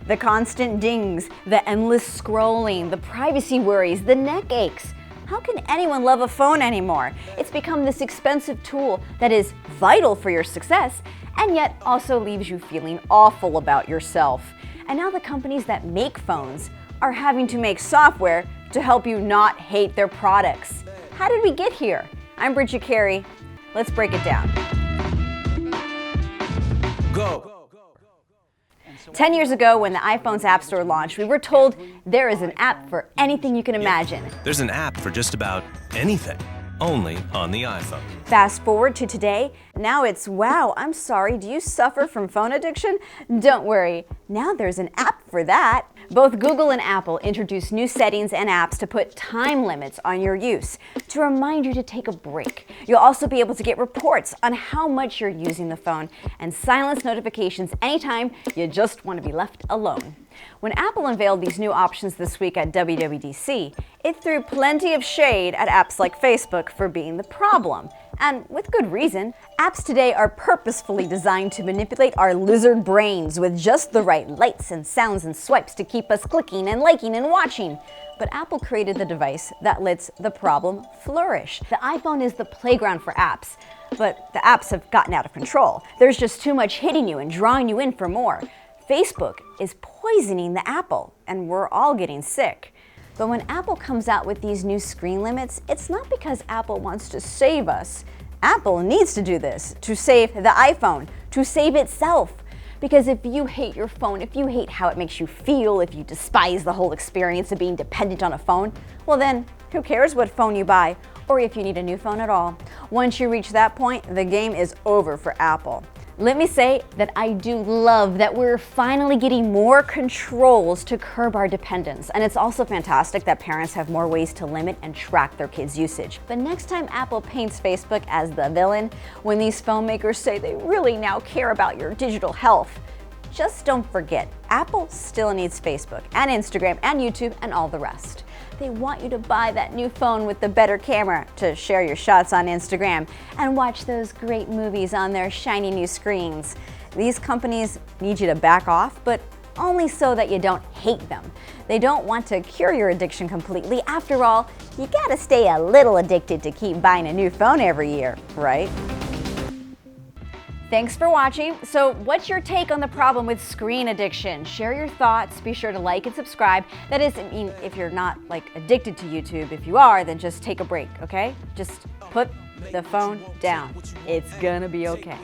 The constant dings, the endless scrolling, the privacy worries, the neck aches. How can anyone love a phone anymore? It's become this expensive tool that is vital for your success and yet also leaves you feeling awful about yourself. And now the companies that make phones are having to make software to help you not hate their products. How did we get here? I'm Bridget Carey. Let's break it down. Go! 10 years ago, when the iPhone's App Store launched, we were told there is an app for anything you can imagine. There's an app for just about anything, only on the iPhone. Fast forward to today, now it's, wow, I'm sorry, do you suffer from phone addiction? Don't worry, now there's an app for that. Both Google and Apple introduced new settings and apps to put time limits on your use, to remind you to take a break. You'll also be able to get reports on how much you're using the phone and silence notifications anytime you just want to be left alone. When Apple unveiled these new options this week at WWDC, it threw plenty of shade at apps like Facebook for being the problem. And with good reason. Apps today are purposefully designed to manipulate our lizard brains with just the right lights and sounds and swipes to keep us clicking and liking and watching. But Apple created the device that lets the problem flourish. The iPhone is the playground for apps, but the apps have gotten out of control. There's just too much hitting you and drawing you in for more. Facebook is poisoning the apple, and we're all getting sick. But when Apple comes out with these new screen limits, it's not because Apple wants to save us. Apple needs to do this to save the iPhone, to save itself. Because if you hate your phone, if you hate how it makes you feel, if you despise the whole experience of being dependent on a phone, well then, who cares what phone you buy, or if you need a new phone at all. Once you reach that point, the game is over for Apple. Let me say that I do love that we're finally getting more controls to curb our dependence. And it's also fantastic that parents have more ways to limit and track their kids' usage. But next time Apple paints Facebook as the villain, when these phone makers say they really now care about your digital health, just don't forget, Apple still needs Facebook and Instagram and YouTube and all the rest. They want you to buy that new phone with the better camera to share your shots on Instagram and watch those great movies on their shiny new screens. These companies need you to back off, but only so that you don't hate them. They don't want to cure your addiction completely. After all, you gotta stay a little addicted to keep buying a new phone every year, right? Thanks for watching. So what's your take on the problem with screen addiction? Share your thoughts. Be sure to like and subscribe. That is, I mean, if you're not like addicted to YouTube. If you are, then just take a break, okay? Just put the phone down. It's gonna be okay.